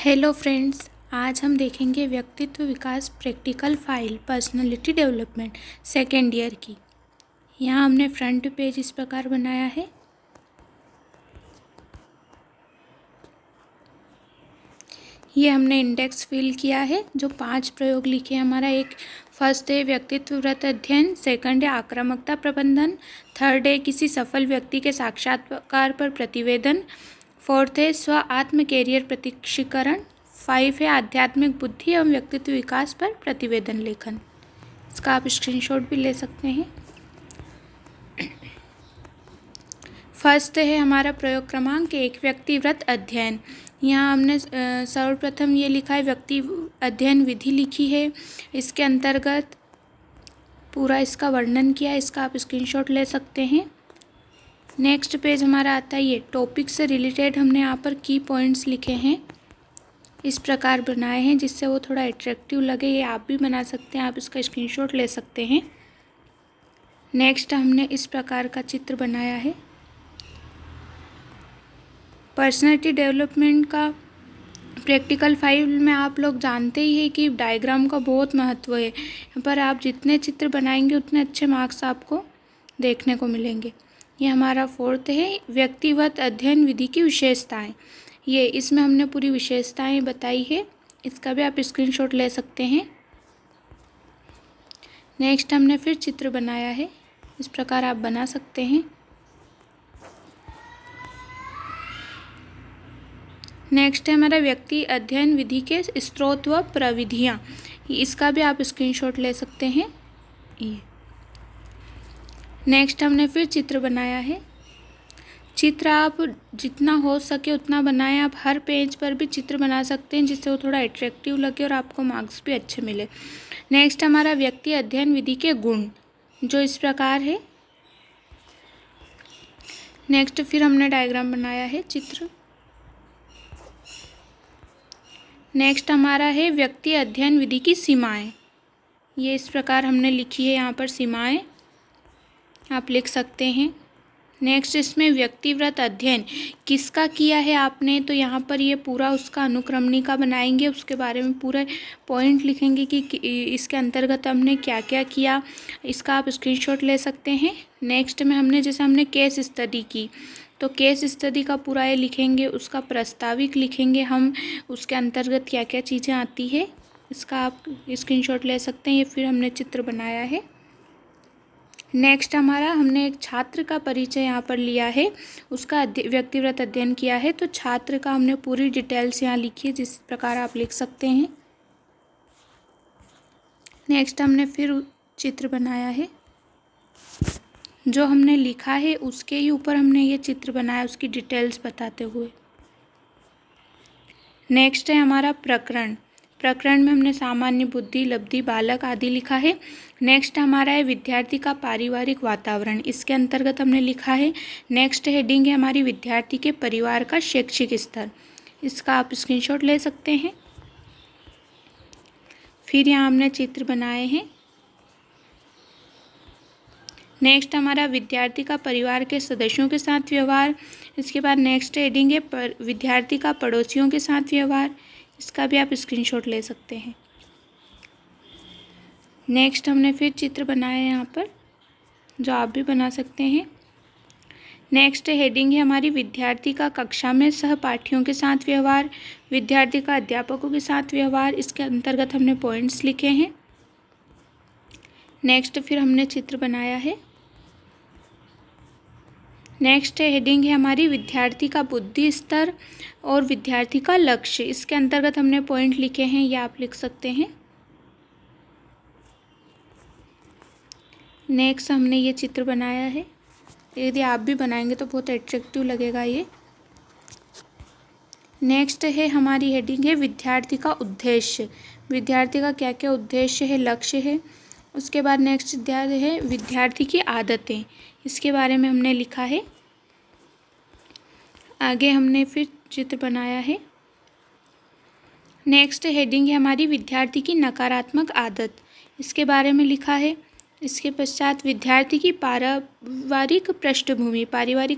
Hello friends, आज हम देखेंगे व्यक्तित्व विकास practical file personality development second year की। यहाँ हमने फ्रंट पेज इस प्रकार बनाया है। ये हमने इंडेक्स फिल किया है, जो 5 प्रयोग लिखे हैं। हमारा एक फर्स्ट है व्यक्तित्वगत अध्ययन, सेकंड है आक्रामकता प्रबंधन, थर्ड है किसी सफल व्यक्ति के साक्षात्कार पर प्रतिवेदन, फोर्थ है स्व आत्म कैरियर प्रत्यक्षीकरण, 5 है आध्यात्मिक बुद्धि एवं व्यक्तित्व विकास पर प्रतिवेदन लेखन। इसका आप स्क्रीनशॉट भी ले सकते हैं। फर्स्ट है हमारा प्रयोग क्रमांक 1 व्यक्तिव्रत अध्ययन। यहाँ हमने सर्वप्रथम ये लिखा है, व्यक्ति अध्ययन विधि लिखी है। इसके अंतर्गत पूरा इसका वर्णन किया है। इसका आप स्क्रीनशॉट ले सकते हैं। नेक्स्ट पेज हमारा आता है, ये टॉपिक से रिलेटेड हमने यहाँ पर की पॉइंट्स लिखे हैं, इस प्रकार बनाए हैं जिससे वो थोड़ा अट्रैक्टिव लगे। ये आप भी बना सकते हैं, आप इसका स्क्रीनशॉट ले सकते हैं। नेक्स्ट हमने इस प्रकार का चित्र बनाया है। पर्सनालिटी डेवलपमेंट का प्रैक्टिकल फाइल में आप लोग जानते ही हैं कि डायग्राम का बहुत महत्व है। पर आप जितने चित्र बनाएंगे उतने अच्छे मार्क्स आपको देखने को मिलेंगे। ये हमारा फोर्थ है व्यक्तिगत अध्ययन विधि की विशेषताएं। ये इसमें हमने पूरी विशेषताएं बताई है, इसका भी आप स्क्रीनशॉट ले सकते हैं। नेक्स्ट हमने फिर चित्र बनाया है, इस प्रकार आप बना सकते हैं। नेक्स्ट है हमारा व्यक्ति अध्ययन विधि के स्रोत व प्रविधियाँ, इसका भी आप स्क्रीनशॉट ले सकते हैं। ये नेक्स्ट हमने फिर चित्र बनाया है। चित्र आप जितना हो सके उतना बनाएं। आप हर पेज पर भी चित्र बना सकते हैं जिससे वो थोड़ा अट्रैक्टिव लगे और आपको मार्क्स भी अच्छे मिले। नेक्स्ट हमारा व्यक्ति अध्ययन विधि के गुण, जो इस प्रकार है। नेक्स्ट फिर हमने डायग्राम बनाया है, चित्र। नेक्स्ट हमारा है व्यक्ति अध्ययन विधि की सीमाएं। ये इस प्रकार हमने लिखी है, यहाँ पर सीमाएं आप लिख सकते हैं। नेक्स्ट इसमें व्यक्तिव्रत अध्ययन किसका किया है आपने, तो यहाँ पर ये पूरा उसका अनुक्रमणिका बनाएंगे, उसके बारे में पूरे पॉइंट लिखेंगे कि इसके अंतर्गत हमने क्या क्या किया। इसका आप स्क्रीनशॉट ले सकते हैं। नेक्स्ट में हमने केस स्टडी की, तो केस स्टडी का पूरा ये लिखेंगे, उसका प्रस्ताविक लिखेंगे हम, उसके अंतर्गत क्या क्या चीज़ें आती है, इसका आप स्क्रीनशॉट ले सकते हैं। ये फिर हमने चित्र बनाया है। नेक्स्ट हमने एक छात्र का परिचय यहाँ पर लिया है, उसका व्यक्तिगत अध्ययन किया है, तो छात्र का हमने पूरी डिटेल्स यहाँ लिखी है, जिस प्रकार आप लिख सकते हैं। नेक्स्ट हमने फिर चित्र बनाया है, जो हमने लिखा है उसके ही ऊपर हमने ये चित्र बनाया, उसकी डिटेल्स बताते हुए। नेक्स्ट है हमारा प्रकरण। प्रकरण में हमने सामान्य बुद्धि, लब्धि, बालक आदि लिखा है। नेक्स्ट हमारा है विद्यार्थी का पारिवारिक वातावरण, इसके अंतर्गत हमने लिखा है। नेक्स्ट हेडिंग है हमारी विद्यार्थी के परिवार का शैक्षिक स्तर, इसका आप स्क्रीनशॉट ले सकते हैं। फिर यहाँ हमने चित्र बनाए हैं। नेक्स्ट हमारा विद्यार्थी का परिवार के सदस्यों के साथ व्यवहार। इसके बाद नेक्स्ट हेडिंग है विद्यार्थी का पड़ोसियों के साथ व्यवहार, इसका भी आप स्क्रीनशॉट ले सकते हैं। नेक्स्ट हमने फिर चित्र बनाए हैं यहाँ पर, जो आप भी बना सकते हैं। नेक्स्ट हेडिंग है हमारी विद्यार्थी का कक्षा में सहपाठियों के साथ व्यवहार, विद्यार्थी का अध्यापकों के साथ व्यवहार, इसके अंतर्गत हमने पॉइंट्स लिखे हैं। नेक्स्ट फिर हमने चित्र बनाया है। नेक्स्ट हेडिंग है हमारी विद्यार्थी का बुद्धि स्तर और विद्यार्थी का लक्ष्य, इसके अंतर्गत हमने पॉइंट लिखे हैं, ये आप लिख सकते हैं। नेक्स्ट हमने ये चित्र बनाया है, यदि आप भी बनाएंगे तो बहुत अट्रैक्टिव लगेगा ये। नेक्स्ट है हमारी हेडिंग है विद्यार्थी का उद्देश्य, विद्यार्थी का क्या क्या उद्देश्य है, लक्ष्य है। उसके बाद नेक्स्ट अध्याय है विद्यार्थी की आदतें, इसके बारे में हमने लिखा है। आगे हमने फिर चित्र बनाया है। नेक्स्ट हेडिंग है हमारी विद्यार्थी की नकारात्मक आदत, इसके बारे में लिखा है। इसके पश्चात विद्यार्थी की पारिवारिक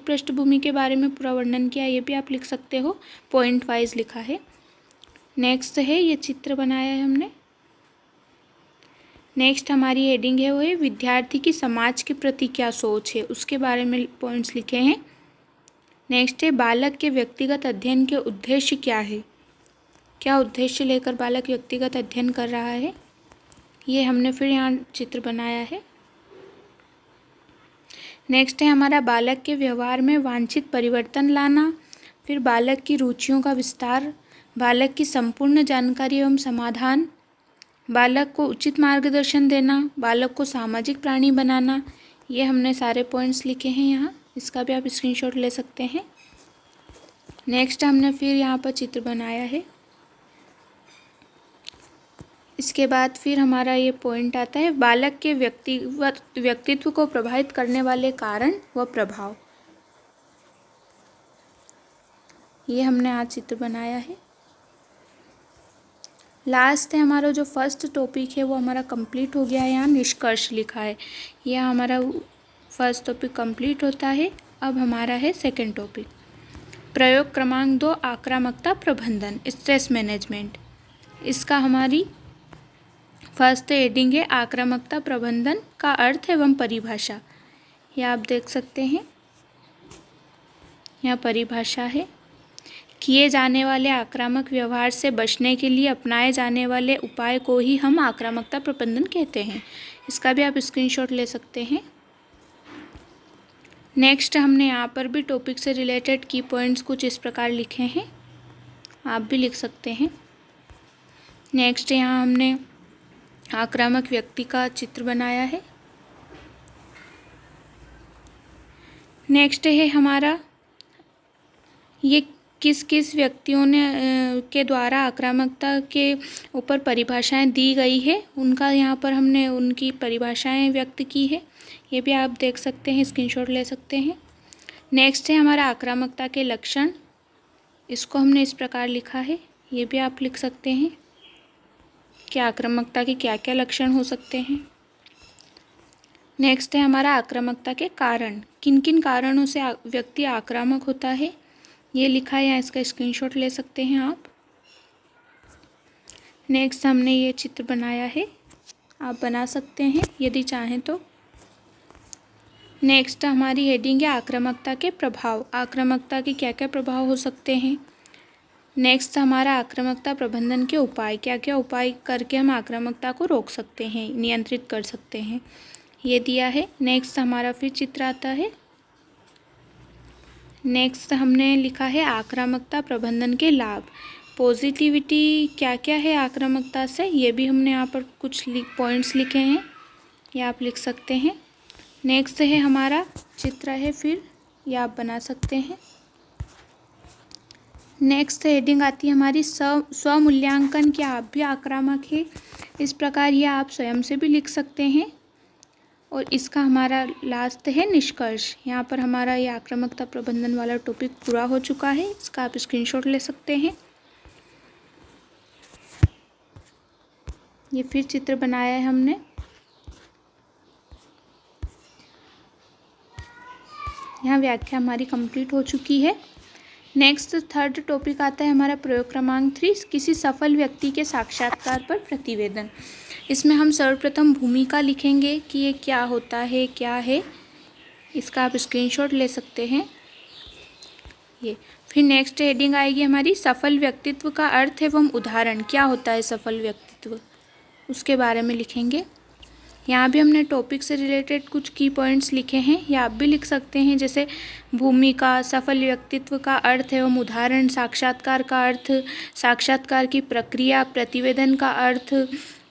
पृष्ठभूमि के बारे में पूरा वर्णन किया, ये भी आप लिख सकते हो, पॉइंट वाइज लिखा है। नेक्स्ट है ये चित्र बनाया है हमने। नेक्स्ट हमारी हेडिंग है वो है विद्यार्थी की समाज के प्रति क्या सोच है, उसके बारे में पॉइंट्स लिखे हैं। नेक्स्ट है बालक के व्यक्तिगत अध्ययन के उद्देश्य क्या है, क्या उद्देश्य लेकर बालक व्यक्तिगत अध्ययन कर रहा है, ये हमने फिर यहाँ चित्र बनाया है। नेक्स्ट है हमारा बालक के व्यवहार में वांछित परिवर्तन लाना, फिर बालक की रुचियों का विस्तार, बालक की संपूर्ण जानकारी एवं समाधान, बालक को उचित मार्गदर्शन देना, बालक को सामाजिक प्राणी बनाना। ये हमने सारे पॉइंट्स लिखे हैं यहाँ, इसका भी आप स्क्रीनशॉट ले सकते हैं। नेक्स्ट हमने फिर यहाँ पर चित्र बनाया है। इसके बाद फिर हमारा ये पॉइंट आता है बालक के व्यक्तित्व को प्रभावित करने वाले कारण व प्रभाव। ये हमने आज चित्र बनाया है। लास्ट है हमारा जो फर्स्ट टॉपिक है वो हमारा कंप्लीट हो गया है, यहाँ निष्कर्ष लिखा है। यह हमारा फर्स्ट टॉपिक कंप्लीट होता है। अब हमारा है सेकंड टॉपिक प्रयोग क्रमांक 2 आक्रामकता प्रबंधन स्ट्रेस मैनेजमेंट। इसका हमारी फर्स्ट हेडिंग है आक्रामकता प्रबंधन का अर्थ एवं परिभाषा। यह आप देख सकते हैं, यहाँ परिभाषा है किए जाने वाले आक्रामक व्यवहार से बचने के लिए अपनाए जाने वाले उपाय को ही हम आक्रामकता प्रबंधन कहते हैं। इसका भी आप स्क्रीनशॉट ले सकते हैं। नेक्स्ट हमने यहाँ पर भी टॉपिक से रिलेटेड की पॉइंट्स कुछ इस प्रकार लिखे हैं, आप भी लिख सकते हैं। नेक्स्ट यहाँ हमने आक्रामक व्यक्ति का चित्र बनाया है। नेक्स्ट है हमारा ये किस किस व्यक्तियों ने के द्वारा आक्रामकता के ऊपर परिभाषाएं दी गई है, उनका यहाँ पर हमने उनकी परिभाषाएं व्यक्त की है। ये भी आप देख सकते हैं, स्क्रीनशॉट ले सकते हैं। नेक्स्ट है हमारा आक्रामकता के लक्षण, इसको हमने इस प्रकार लिखा है, ये भी आप लिख सकते हैं कि आक्रामकता के क्या क्या लक्षण हो सकते हैं। नेक्स्ट है हमारा आक्रामकता के कारण, किन किन कारणों से व्यक्ति आक्रामक होता है, ये लिखा है, या इसका स्क्रीनशॉट ले सकते हैं आप। नेक्स्ट हमने ये चित्र बनाया है, आप बना सकते हैं यदि चाहें तो। नेक्स्ट हमारी हेडिंग है आक्रामकता के प्रभाव, आक्रामकता के क्या क्या प्रभाव हो सकते हैं। नेक्स्ट हमारा आक्रामकता प्रबंधन के उपाय, क्या क्या उपाय करके हम आक्रामकता को रोक सकते हैं, नियंत्रित कर सकते हैं, ये दिया है। नेक्स्ट हमारा फिर चित्र आता है। नेक्स्ट हमने लिखा है आक्रामकता प्रबंधन के लाभ, पॉजिटिविटी क्या क्या है आक्रामकता से, ये भी हमने यहाँ पर कुछ पॉइंट्स लिखे हैं, ये आप लिख सकते हैं। नेक्स्ट है हमारा चित्र है, फिर ये आप बना सकते हैं। नेक्स्ट हेडिंग आती है हमारी स्वमूल्यांकन, क्या आप भी आक्रामक है, इस प्रकार ये आप स्वयं से भी लिख सकते हैं। और इसका हमारा लास्ट है निष्कर्ष। यहाँ पर हमारा ये आक्रामकता प्रबंधन वाला टॉपिक पूरा हो चुका है, इसका आप स्क्रीनशॉट ले सकते हैं। ये फिर चित्र बनाया है हमने। यहाँ व्याख्या हमारी कंप्लीट हो चुकी है। नेक्स्ट थर्ड टॉपिक आता है हमारा प्रयोग क्रमांक 3 किसी सफल व्यक्ति के साक्षात्कार पर प्रतिवेदन। इसमें हम सर्वप्रथम भूमिका लिखेंगे कि ये क्या होता है, क्या है, इसका आप स्क्रीनशॉट ले सकते हैं ये। फिर नेक्स्ट हेडिंग आएगी हमारी सफल व्यक्तित्व का अर्थ एवं उदाहरण, क्या होता है सफल व्यक्तित्व, उसके बारे में लिखेंगे। यहाँ भी हमने टॉपिक से रिलेटेड कुछ की पॉइंट्स लिखे हैं, या आप भी लिख सकते हैं, जैसे भूमिका, सफल व्यक्तित्व का अर्थ एवं उदाहरण, साक्षात्कार का अर्थ, साक्षात्कार की प्रक्रिया, प्रतिवेदन का अर्थ,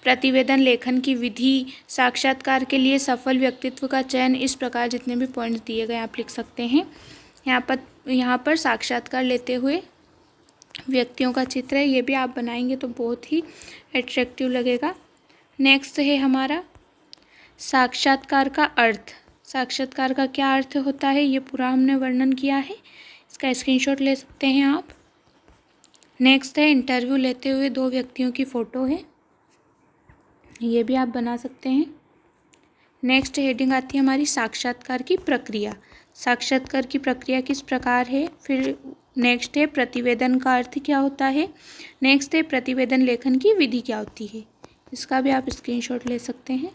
प्रतिवेदन लेखन की विधि, साक्षात्कार के लिए सफल व्यक्तित्व का चयन, इस प्रकार जितने भी पॉइंट्स दिए गए आप लिख सकते हैं। यहाँ पर साक्षात्कार लेते हुए व्यक्तियों का चित्र है, ये भी आप बनाएंगे तो बहुत ही एट्रैक्टिव लगेगा। नेक्स्ट है हमारा साक्षात्कार का अर्थ, साक्षात्कार का क्या अर्थ होता है, ये पूरा हमने वर्णन किया है, इसका स्क्रीनशॉट ले सकते हैं आप। नेक्स्ट है इंटरव्यू लेते हुए 2 व्यक्तियों की फ़ोटो है, ये भी आप बना सकते हैं। नेक्स्ट हेडिंग आती है हमारी साक्षात्कार की प्रक्रिया, साक्षात्कार की प्रक्रिया किस प्रकार है, फिर नेक्स्ट है प्रतिवेदन का अर्थ क्या होता है। नेक्स्ट है प्रतिवेदन लेखन की विधि क्या होती है। इसका भी आप स्क्रीनशॉट ले सकते हैं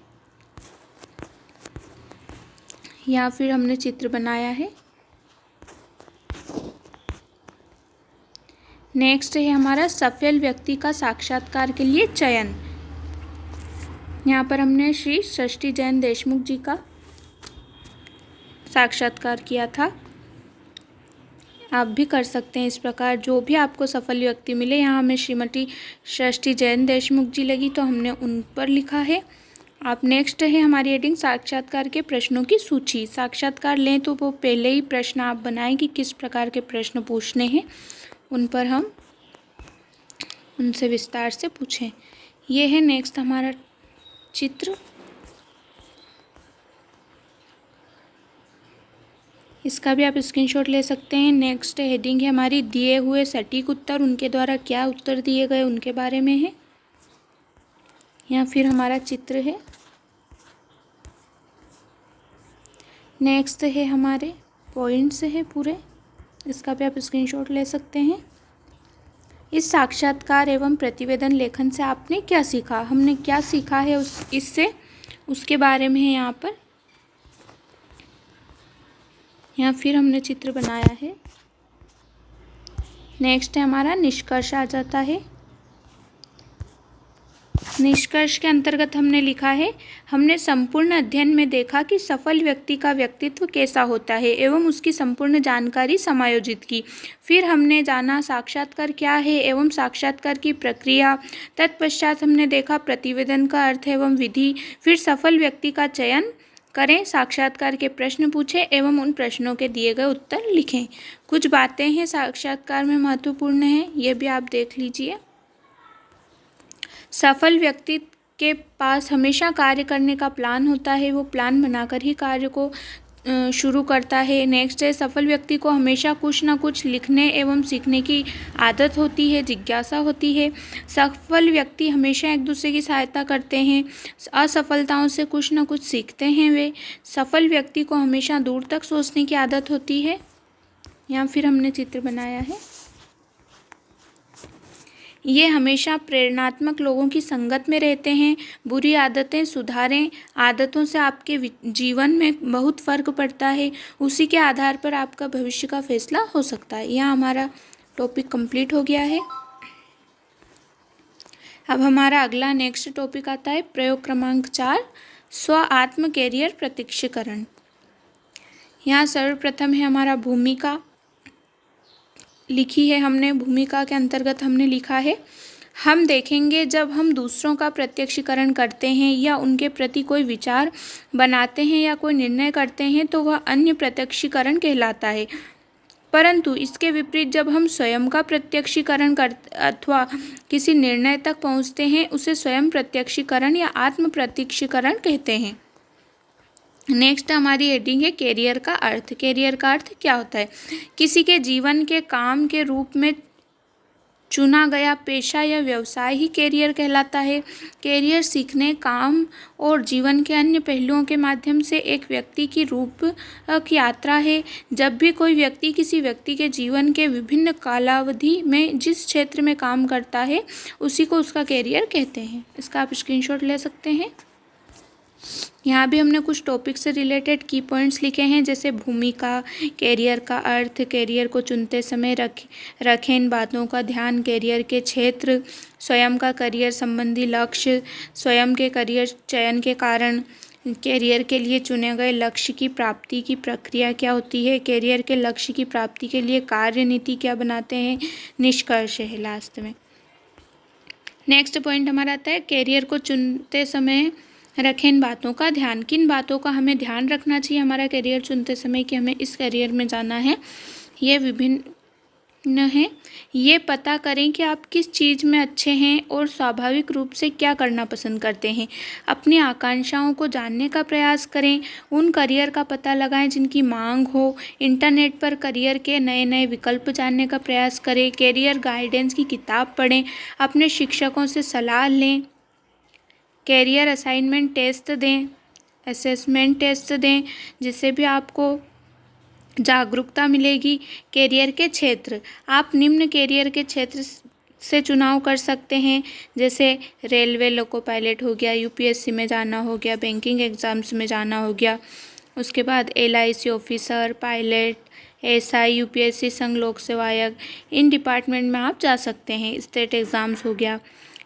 या फिर हमने चित्र बनाया है। नेक्स्ट है हमारा सफल व्यक्ति का साक्षात्कार के लिए चयन। यहाँ पर हमने श्री षष्ठी जैन देशमुख जी का साक्षात्कार किया था। आप भी कर सकते हैं इस प्रकार, जो भी आपको सफल व्यक्ति मिले। यहाँ हमें श्रीमती षष्ठी जैन देशमुख जी लगी तो हमने उन पर लिखा है। आप नेक्स्ट है हमारी हेडिंग साक्षात्कार के प्रश्नों की सूची। साक्षात्कार लें तो वो पहले ही प्रश्न आप बनाएं कि किस प्रकार के प्रश्न पूछने हैं, उन पर हम उनसे विस्तार से पूछें। ये है नेक्स्ट हमारा चित्र। इसका भी आप स्क्रीनशॉट ले सकते हैं। नेक्स्ट हेडिंग है हमारी दिए हुए सटीक उत्तर, उनके द्वारा क्या उत्तर दिए गए उनके बारे में है। या फिर हमारा चित्र है। नेक्स्ट है हमारे पॉइंट्स है पूरे, इसका भी आप स्क्रीनशॉट ले सकते हैं। इस साक्षात्कार एवं प्रतिवेदन लेखन से आपने क्या सीखा, हमने क्या सीखा है इससे, उसके बारे में है यहाँ पर। यहाँ फिर हमने चित्र बनाया है। नेक्स्ट है हमारा निष्कर्ष आ जाता है। निष्कर्ष के अंतर्गत हमने लिखा है, हमने संपूर्ण अध्ययन में देखा कि सफल व्यक्ति का व्यक्तित्व कैसा होता है एवं उसकी संपूर्ण जानकारी समायोजित की। फिर हमने जाना साक्षात्कार क्या है एवं साक्षात्कार की प्रक्रिया। तत्पश्चात हमने देखा प्रतिवेदन का अर्थ एवं विधि। फिर सफल व्यक्ति का चयन करें, साक्षात्कार के प्रश्न पूछें एवं उन प्रश्नों के दिए गए उत्तर लिखें। कुछ बातें हैं साक्षात्कार में महत्वपूर्ण हैं, ये भी आप देख लीजिए। सफल व्यक्ति के पास हमेशा कार्य करने का प्लान होता है, वो प्लान बनाकर ही कार्य को शुरू करता है। नेक्स्ट है सफल व्यक्ति को हमेशा कुछ ना कुछ लिखने एवं सीखने की आदत होती है, जिज्ञासा होती है। सफल व्यक्ति हमेशा एक दूसरे की सहायता करते हैं, असफलताओं से कुछ ना कुछ सीखते हैं वे। सफल व्यक्ति को हमेशा दूर तक सोचने की आदत होती है। यहाँ फिर हमने चित्र बनाया है। ये हमेशा प्रेरणात्मक लोगों की संगत में रहते हैं। बुरी आदतें सुधारें, आदतों से आपके जीवन में बहुत फ़र्क पड़ता है, उसी के आधार पर आपका भविष्य का फैसला हो सकता है। यहाँ हमारा टॉपिक कंप्लीट हो गया है। अब हमारा अगला नेक्स्ट टॉपिक आता है प्रयोग क्रमांक 4, स्व आत्म कैरियर प्रत्यक्षीकरण। यहाँ सर्वप्रथम है हमारा भूमिका लिखी है हमने। भूमिका के अंतर्गत हमने लिखा है, हम देखेंगे जब हम दूसरों का प्रत्यक्षीकरण करते हैं या उनके प्रति कोई विचार बनाते हैं या कोई निर्णय करते हैं तो वह अन्य प्रत्यक्षीकरण कहलाता है। परंतु इसके विपरीत जब हम स्वयं का प्रत्यक्षीकरण अथवा किसी निर्णय तक पहुंचते हैं उसे स्वयं प्रत्यक्षीकरण या आत्म प्रत्यक्षीकरण कहते हैं। नेक्स्ट हमारी हेडिंग है कैरियर का अर्थ। कैरियर का अर्थ क्या होता है, किसी के जीवन के काम के रूप में चुना गया पेशा या व्यवसाय ही कैरियर कहलाता है। कैरियर सीखने, काम और जीवन के अन्य पहलुओं के माध्यम से एक व्यक्ति की रूप की यात्रा है। जब भी कोई व्यक्ति किसी व्यक्ति के जीवन के विभिन्न कालावधि में जिस क्षेत्र में काम करता है उसी को उसका कैरियर कहते हैं। इसका आप स्क्रीनशॉट ले सकते हैं। यहाँ भी हमने कुछ टॉपिक से रिलेटेड की पॉइंट्स लिखे हैं, जैसे भूमिका, कैरियर का अर्थ, कैरियर को चुनते समय रखें इन बातों का ध्यान, कैरियर के क्षेत्र, स्वयं का करियर संबंधी लक्ष्य, स्वयं के करियर चयन के कारण, कैरियर के लिए चुने गए लक्ष्य की प्राप्ति की प्रक्रिया क्या होती है, कैरियर के लक्ष्य की प्राप्ति के लिए कार्य नीति क्या बनाते हैं, निष्कर्ष है लास्ट में। नेक्स्ट पॉइंट हमारा आता है कैरियर को चुनते समय रखें इन बातों का ध्यान। किन बातों का हमें ध्यान रखना चाहिए हमारा करियर चुनते समय कि हमें इस करियर में जाना है, ये विभिन्न है। ये पता करें कि आप किस चीज़ में अच्छे हैं और स्वाभाविक रूप से क्या करना पसंद करते हैं। अपनी आकांक्षाओं को जानने का प्रयास करें, उन करियर का पता लगाएं जिनकी मांग हो। इंटरनेट पर करियर के नए नए विकल्प जानने का प्रयास करें। कैरियर गाइडेंस की किताब पढ़ें, अपने शिक्षकों से सलाह लें। कैरियर असाइनमेंट टेस्ट दें, असेसमेंट टेस्ट दें, जिससे भी आपको जागरूकता मिलेगी। कैरियर के क्षेत्र, आप निम्न कैरियर के क्षेत्र से चुनाव कर सकते हैं, जैसे रेलवे लोको पायलट हो गया, यूपीएससी में जाना हो गया, बैंकिंग एग्ज़ाम्स में जाना हो गया, उसके बाद LIC officer, pilot, SI, UPSC, संघ लोक सेवा आयोग, इन डिपार्टमेंट में आप जा सकते हैं। स्टेट एग्ज़ाम्स हो गया।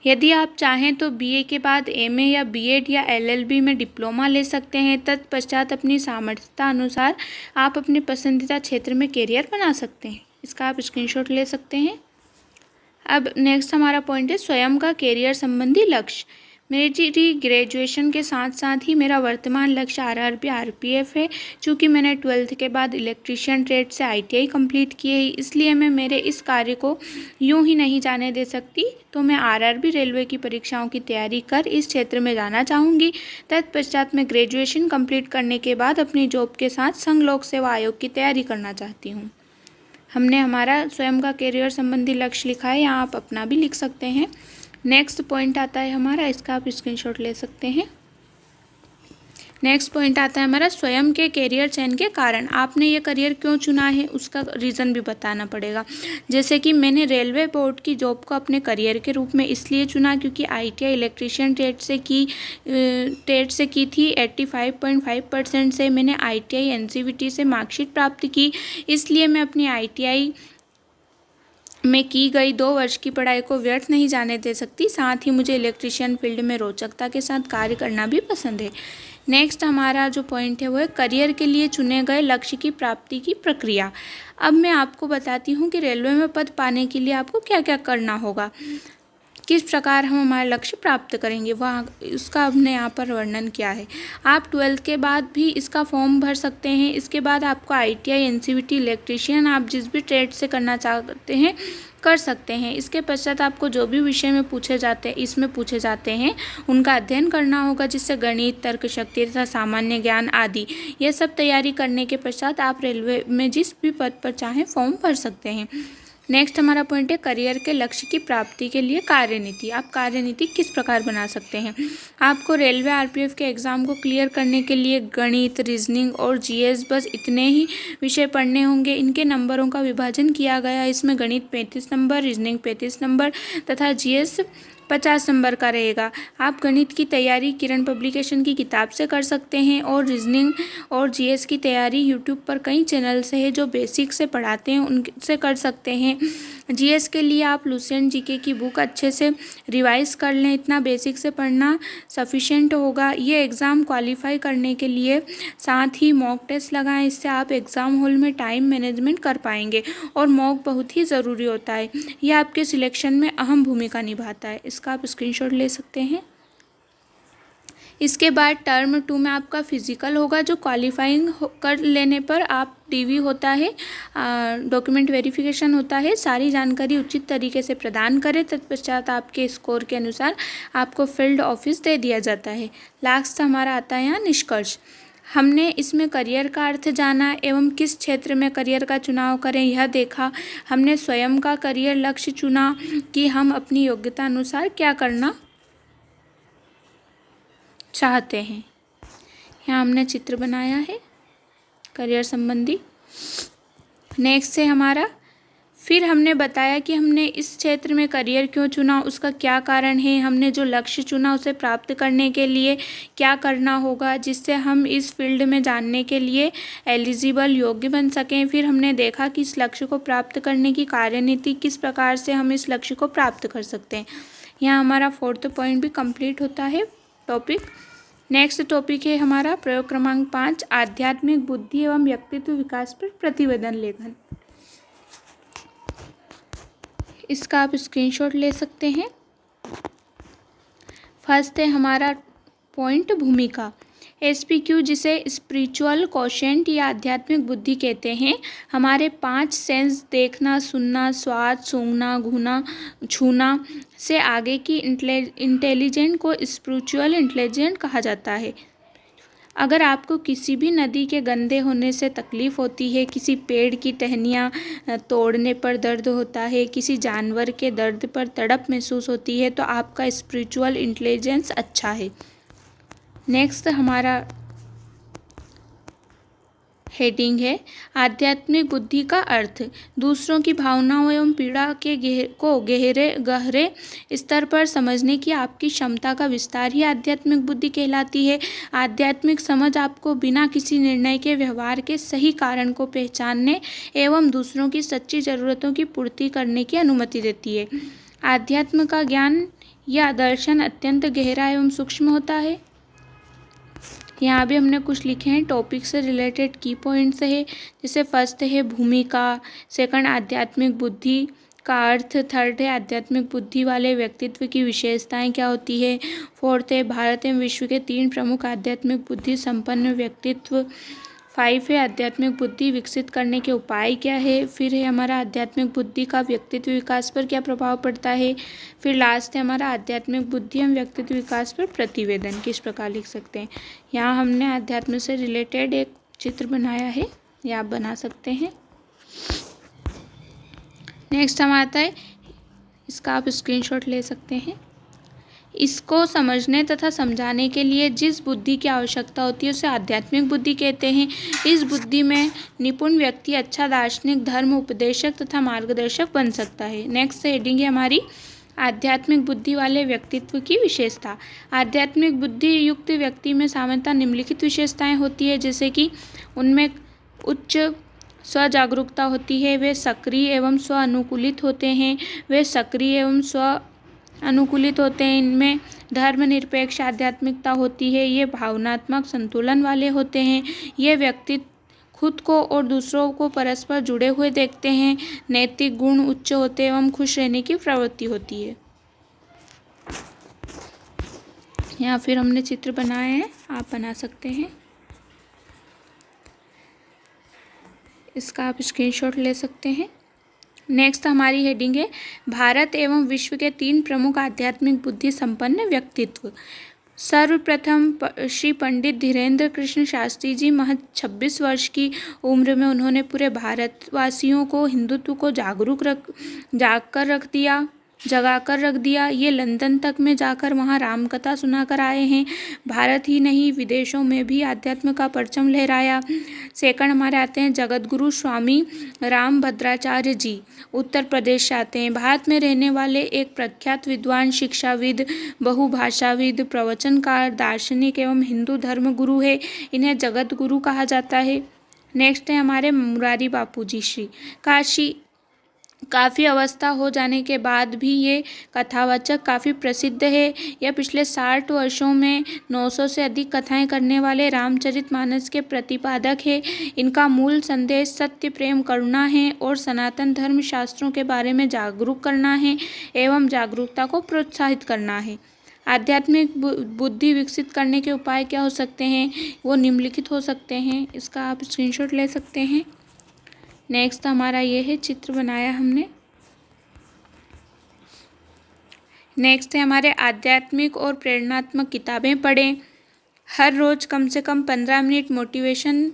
यदि आप चाहें तो बीए के बाद एमए या बीएड या एलएलबी में डिप्लोमा ले सकते हैं। तत्पश्चात अपनी सामर्थ्यता अनुसार आप अपने पसंदीदा क्षेत्र में कैरियर बना सकते हैं। इसका आप स्क्रीनशॉट ले सकते हैं। अब नेक्स्ट हमारा पॉइंट है स्वयं का कैरियर संबंधी लक्ष्य। मेरी ग्रेजुएशन के साथ साथ ही मेरा वर्तमान लक्ष्य आरआरबी आरपीएफ है। चूँकि मैंने 12th के बाद इलेक्ट्रीशियन ट्रेड से आईटीआई कंप्लीट की है, इसलिए मैं मेरे इस कार्य को यूं ही नहीं जाने दे सकती। तो मैं आरआरबी रेलवे की परीक्षाओं की तैयारी कर इस क्षेत्र में जाना चाहूँगी। तत्पश्चात मैं ग्रेजुएशन कंप्लीट करने के बाद अपनी जॉब के साथ संघ लोक सेवा आयोग की तैयारी करना चाहती हूँ। हमने हमारा स्वयं का कैरियर संबंधी लक्ष्य लिखा है, यहाँ आप अपना भी लिख सकते हैं। नेक्स्ट पॉइंट आता है हमारा, इसका आप स्क्रीनशॉट ले सकते हैं। नेक्स्ट पॉइंट आता है हमारा स्वयं के कैरियर चयन के कारण। आपने ये करियर क्यों चुना है उसका रीज़न भी बताना पड़ेगा। जैसे कि मैंने रेलवे बोर्ड की जॉब को अपने करियर के रूप में इसलिए चुना क्योंकि आईटीआई इलेक्ट्रीशियन ट्रेड से की थी। 85.5% से मैंने आईटीआई एनसीवीटी से मार्कशीट प्राप्त की। इसलिए मैं अपनी आईटीआई में की गई 2 वर्ष की पढ़ाई को व्यर्थ नहीं जाने दे सकती। साथ ही मुझे इलेक्ट्रीशियन फील्ड में रोचकता के साथ कार्य करना भी पसंद है। नेक्स्ट हमारा जो पॉइंट है वो है करियर के लिए चुने गए लक्ष्य की प्राप्ति की प्रक्रिया। अब मैं आपको बताती हूँ कि रेलवे में पद पाने के लिए आपको क्या क्या करना होगा, किस प्रकार हम हमारा लक्ष्य प्राप्त करेंगे, वह उसका हमने यहाँ पर वर्णन किया है। आप 12th के बाद भी इसका फॉर्म भर सकते हैं। इसके बाद आपको आईटीआई एनसीवीटी इलेक्ट्रीशियन आप जिस भी ट्रेड से करना चाहते हैं कर सकते हैं। इसके पश्चात आपको जो भी विषय में इसमें पूछे जाते हैं उनका अध्ययन करना होगा, जिससे गणित, तर्क शक्ति तथा सामान्य ज्ञान आदि ये सब तैयारी करने के पश्चात आप रेलवे में जिस भी पद पर चाहें फॉर्म भर सकते हैं। नेक्स्ट हमारा पॉइंट है करियर के लक्ष्य की प्राप्ति के लिए कार्यनीति। आप कार्यनीति किस प्रकार बना सकते हैं। आपको रेलवे आरपीएफ के एग्ज़ाम को क्लियर करने के लिए गणित, रीजनिंग और जीएस बस इतने ही विषय पढ़ने होंगे। इनके नंबरों का विभाजन किया गया है। इसमें गणित 35 नंबर, रीजनिंग 35 नंबर तथा जीएस 50 नंबर का रहेगा। आप गणित की तैयारी किरण पब्लिकेशन की किताब से कर सकते हैं और रीजनिंग और जीएस की तैयारी यूट्यूब पर कई चैनल से है जो बेसिक से पढ़ाते हैं, उनसे कर सकते हैं। जीएस के लिए आप लुसेंट जीके की बुक अच्छे से रिवाइज कर लें, इतना बेसिक से पढ़ना सफिशेंट होगा। ये एग्ज़ाम क्वालिफाई करने के लिए साथ ही मॉक टेस्ट लगाएं, इससे आप एग्ज़ाम हॉल में टाइम मैनेजमेंट कर पाएंगे और मॉक बहुत ही ज़रूरी होता है। यह आपके सिलेक्शन में अहम भूमिका निभाता है। इसका आप स्क्रीनशॉट ले सकते हैं। इसके बाद टर्म 2 में आपका फिजिकल होगा, जो क्वालिफाइंग कर लेने पर आप डीवी होता है, डॉक्यूमेंट वेरिफिकेशन होता है। सारी जानकारी उचित तरीके से प्रदान करें, तत्पश्चात आपके स्कोर के अनुसार आपको फील्ड ऑफिस दे दिया जाता है। लास्ट हमारा आता है यहाँ निष्कर्ष। हमने इसमें करियर का अर्थ जाना एवं किस क्षेत्र में करियर का चुनाव करें यह देखा। हमने स्वयं का करियर लक्ष्य चुना कि हम अपनी योग्यता अनुसार क्या करना चाहते हैं। यहाँ हमने चित्र बनाया है करियर संबंधी। नेक्स्ट है हमारा, फिर हमने बताया कि हमने इस क्षेत्र में करियर क्यों चुना, उसका क्या कारण है, हमने जो लक्ष्य चुना उसे प्राप्त करने के लिए क्या करना होगा जिससे हम इस फील्ड में जानने के लिए एलिजिबल योग्य बन सकें। फिर हमने देखा कि इस लक्ष्य को प्राप्त करने की कार्यनीति किस प्रकार से हम इस लक्ष्य को प्राप्त कर सकते हैं। यहाँ हमारा 4th पॉइंट भी कंप्लीट होता है टॉपिक। नेक्स्ट टॉपिक है हमारा प्रयोग क्रमांक 5, आध्यात्मिक बुद्धि एवं व्यक्तित्व विकास पर प्रतिवेदन लेखन। इसका आप स्क्रीनशॉट ले सकते हैं। फर्स्ट है हमारा पॉइंट भूमिका। एसपीक्यू जिसे स्पिरिचुअल कोशेंट या आध्यात्मिक बुद्धि कहते हैं, हमारे 5 सेंस देखना, सुनना, स्वाद, सूंघना, छूना से आगे की इंटेलिजेंट को स्पिरिचुअल इंटेलिजेंट कहा जाता है। अगर आपको किसी भी नदी के गंदे होने से तकलीफ़ होती है, किसी पेड़ की टहनियाँ तोड़ने पर दर्द होता है, किसी जानवर के दर्द पर तड़प महसूस होती है, तो आपका स्पिरिचुअल इंटेलिजेंस अच्छा है। नेक्स्ट हमारा हेडिंग है आध्यात्मिक बुद्धि का अर्थ। दूसरों की भावनाओं एवं पीड़ा के गहरे स्तर पर समझने की आपकी क्षमता का विस्तार ही आध्यात्मिक बुद्धि कहलाती है। आध्यात्मिक समझ आपको बिना किसी निर्णय के व्यवहार के सही कारण को पहचानने एवं दूसरों की सच्ची ज़रूरतों की पूर्ति करने की अनुमति देती है। आध्यात्म का ज्ञान या दर्शन अत्यंत गहरा एवं सूक्ष्म होता है। यहाँ भी हमने कुछ लिखे हैं टॉपिक से रिलेटेड की पॉइंट्स है, जैसे फर्स्ट है भूमिका, सेकंड आध्यात्मिक बुद्धि का अर्थ, थर्ड है आध्यात्मिक बुद्धि वाले व्यक्तित्व की विशेषताएं क्या होती है, फोर्थ है भारत एवं विश्व के 3 प्रमुख आध्यात्मिक बुद्धि संपन्न व्यक्तित्व, 5 है आध्यात्मिक बुद्धि विकसित करने के उपाय क्या है, फिर है हमारा आध्यात्मिक बुद्धि का व्यक्तित्व विकास पर क्या प्रभाव पड़ता है, फिर लास्ट है हमारा आध्यात्मिक बुद्धि एवं व्यक्तित्व विकास पर प्रतिवेदन किस प्रकार लिख सकते हैं। यहाँ हमने आध्यात्म से रिलेटेड एक चित्र बनाया है, ये आप बना सकते हैं। नेक्स्ट हम आता है, इसका आप स्क्रीनशॉट ले सकते हैं। इसको समझने तथा समझाने के लिए जिस बुद्धि की आवश्यकता होती है उसे आध्यात्मिक बुद्धि कहते हैं। इस बुद्धि में निपुण व्यक्ति अच्छा दार्शनिक, धर्म उपदेशक तथा मार्गदर्शक बन सकता है। नेक्स्ट हेडिंग है हमारी आध्यात्मिक बुद्धि वाले व्यक्तित्व की विशेषता। आध्यात्मिक बुद्धि युक्त व्यक्ति में सामान्यतः निम्नलिखित विशेषताएं होती है, जैसे कि उनमें उच्च स्व जागरूकता होती है, वे सक्रिय एवं स्व अनुकूलित होते हैं, इनमें धर्मनिरपेक्ष आध्यात्मिकता होती है, ये भावनात्मक संतुलन वाले होते हैं, ये व्यक्ति खुद को और दूसरों को परस्पर जुड़े हुए देखते हैं, नैतिक गुण उच्च होते एवं खुश रहने की प्रवृत्ति होती है। यहाँ फिर हमने चित्र बनाए हैं, आप बना सकते हैं। इसका आप स्क्रीनशॉट ले सकते हैं। नेक्स्ट हमारी हेडिंग है भारत एवं विश्व के 3 प्रमुख आध्यात्मिक बुद्धि संपन्न व्यक्तित्व। सर्वप्रथम श्री पंडित धीरेन्द्र कृष्ण शास्त्री जी महज 26 वर्ष की उम्र में उन्होंने पूरे भारतवासियों को हिंदुत्व को जगाकर रख दिया। ये लंदन तक में जाकर वहाँ रामकथा सुनाकर आए हैं। भारत ही नहीं विदेशों में भी आध्यात्म का परचम लहराया। सेकंड हमारे आते हैं जगतगुरु स्वामी रामभद्राचार्य जी, उत्तर प्रदेश से आते हैं। भारत में रहने वाले एक प्रख्यात विद्वान, शिक्षाविद, बहुभाषाविद, प्रवचनकार, दार्शनिक एवं हिंदू धर्म गुरु है। इन्हें जगत गुरु कहा जाता है। नेक्स्ट है हमारे मुरारी बापूजी श्री काफ़ी अवस्था हो जाने के बाद भी ये कथावाचक काफ़ी प्रसिद्ध है। यह पिछले 60 वर्षों में 900 से अधिक कथाएं करने वाले रामचरितमानस के प्रतिपादक है। इनका मूल संदेश सत्य, प्रेम, करुणा है और सनातन धर्म शास्त्रों के बारे में जागरूक करना है एवं जागरूकता को प्रोत्साहित करना है। आध्यात्मिक बुद्धि विकसित करने के उपाय क्या हो सकते हैं, वो निम्नलिखित हो सकते हैं। इसका आप स्क्रीनशॉट ले सकते हैं। नेक्स्ट हमारा ये है, चित्र बनाया हमने। नेक्स्ट है हमारे आध्यात्मिक और प्रेरणात्मक किताबें पढ़ें। हर रोज़ कम से कम 15 मिनट मोटिवेशन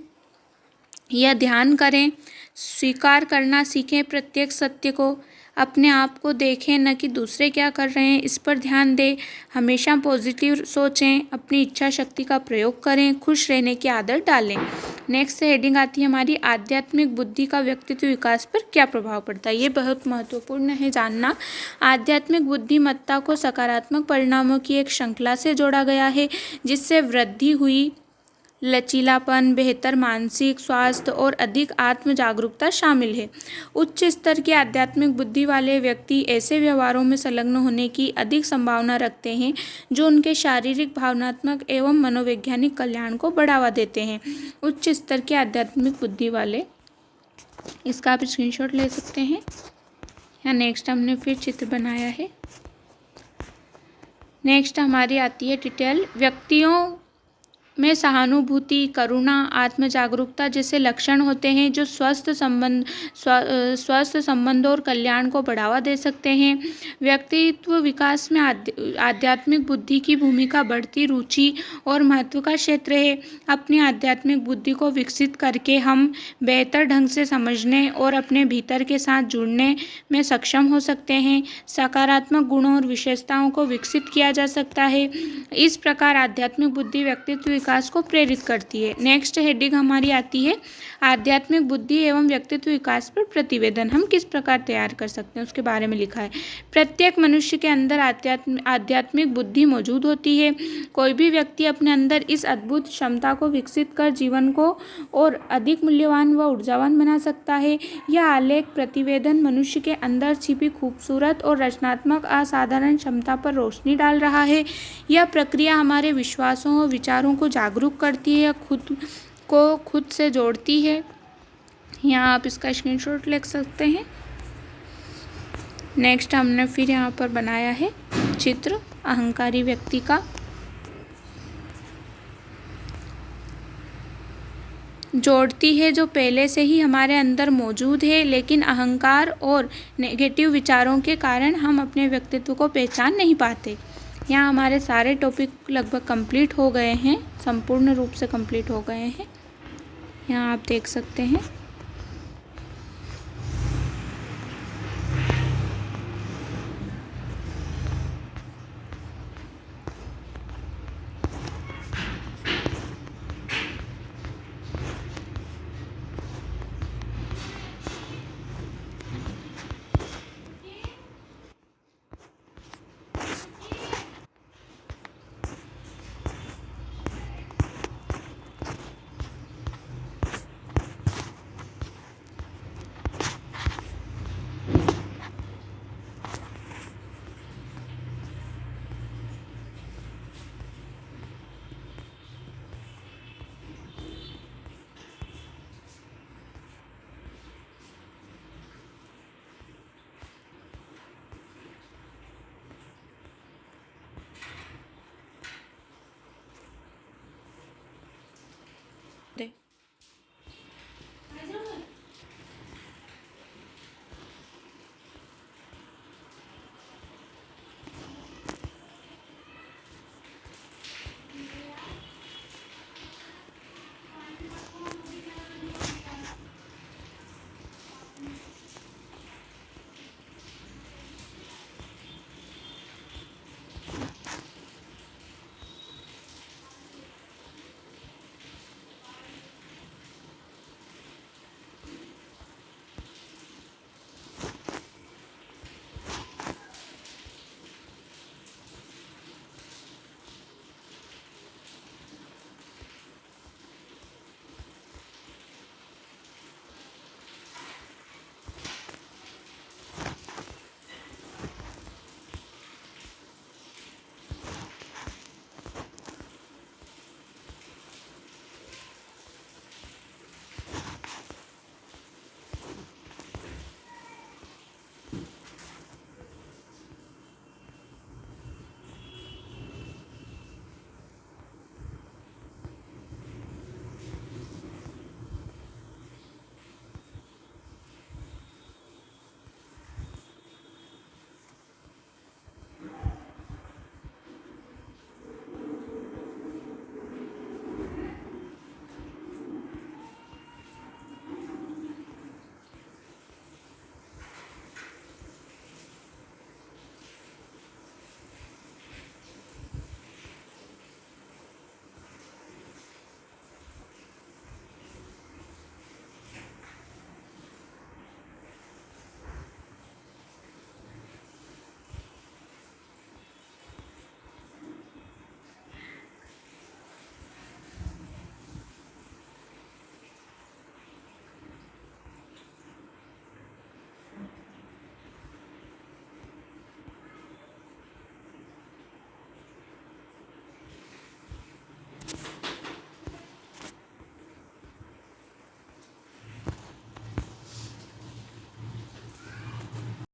या ध्यान करें। स्वीकार करना सीखें प्रत्येक सत्य को। अपने आप को देखें, न कि दूसरे क्या कर रहे हैं इस पर ध्यान दें। हमेशा पॉजिटिव सोचें। अपनी इच्छा शक्ति का प्रयोग करें। खुश रहने की आदत डालें। नेक्स्ट हेडिंग आती है हमारी आध्यात्मिक बुद्धि का व्यक्तित्व विकास पर क्या प्रभाव पड़ता है। ये बहुत महत्वपूर्ण है जानना। आध्यात्मिक बुद्धिमत्ता को सकारात्मक परिणामों की एक श्रृंखला से जोड़ा गया है, जिससे वृद्धि हुई, लचीलापन, बेहतर मानसिक स्वास्थ्य और अधिक आत्म जागरूकता शामिल है। उच्च स्तर की आध्यात्मिक बुद्धि वाले व्यक्ति ऐसे व्यवहारों में संलग्न होने की अधिक संभावना रखते हैं जो उनके शारीरिक, भावनात्मक एवं मनोवैज्ञानिक कल्याण को बढ़ावा देते हैं। उच्च स्तर की आध्यात्मिक बुद्धि वाले, इसका आप स्क्रीनशॉट ले सकते हैं। यहाँ नेक्स्ट हमने फिर चित्र बनाया है। नेक्स्ट हमारी आती है डिटेल। व्यक्तियों में सहानुभूति, करुणा, आत्म जागरूकता जैसे लक्षण होते हैं जो स्वस्थ संबंधों और कल्याण को बढ़ावा दे सकते हैं। व्यक्तित्व विकास में आध्यात्मिक बुद्धि की भूमिका बढ़ती रुचि और महत्व का क्षेत्र है। अपनी आध्यात्मिक बुद्धि को विकसित करके हम बेहतर ढंग से समझने और अपने भीतर के साथ जुड़ने में सक्षम हो सकते हैं। सकारात्मक गुणों और विशेषताओं को विकसित किया जा सकता है। इस प्रकार आध्यात्मिक बुद्धि व्यक्तित्व विकास को प्रेरित करती है। नेक्स्ट हेडिंग हमारी आती है आध्यात्मिक बुद्धि एवं व्यक्तित्व विकास पर प्रतिवेदन। हम किस प्रकार तैयार कर सकते हैं उसके बारे में लिखा है। प्रत्येक मनुष्य के अंदर आध्यात्मिक बुद्धि मौजूद होती है। कोई भी व्यक्ति अपने अंदर इस अद्भुत क्षमता को विकसित कर जीवन को और अधिक मूल्यवान व ऊर्जावान बना सकता है। यह आलेख प्रतिवेदन मनुष्य के अंदर छिपी खूबसूरत और रचनात्मक असाधारण क्षमता पर रोशनी डाल रहा है। यह प्रक्रिया हमारे विश्वासों और विचारों को जागरूक करती है, खुद से जोड़ती है। यहाँ आप इसका स्क्रीनशॉट ले सकते हैं। नेक्स्ट हमने फिर यहाँ पर बनाया है चित्र अहंकारी व्यक्ति का। जोड़ती है जो पहले से ही हमारे अंदर मौजूद है, लेकिन अहंकार और नेगेटिव विचारों के कारण हम अपने व्यक्तित्व को पहचान नहीं पाते। यहाँ हमारे सारे टॉपिक लगभग कंप्लीट हो गए हैं, संपूर्ण रूप से कंप्लीट हो गए हैं। यहाँ आप देख सकते हैं।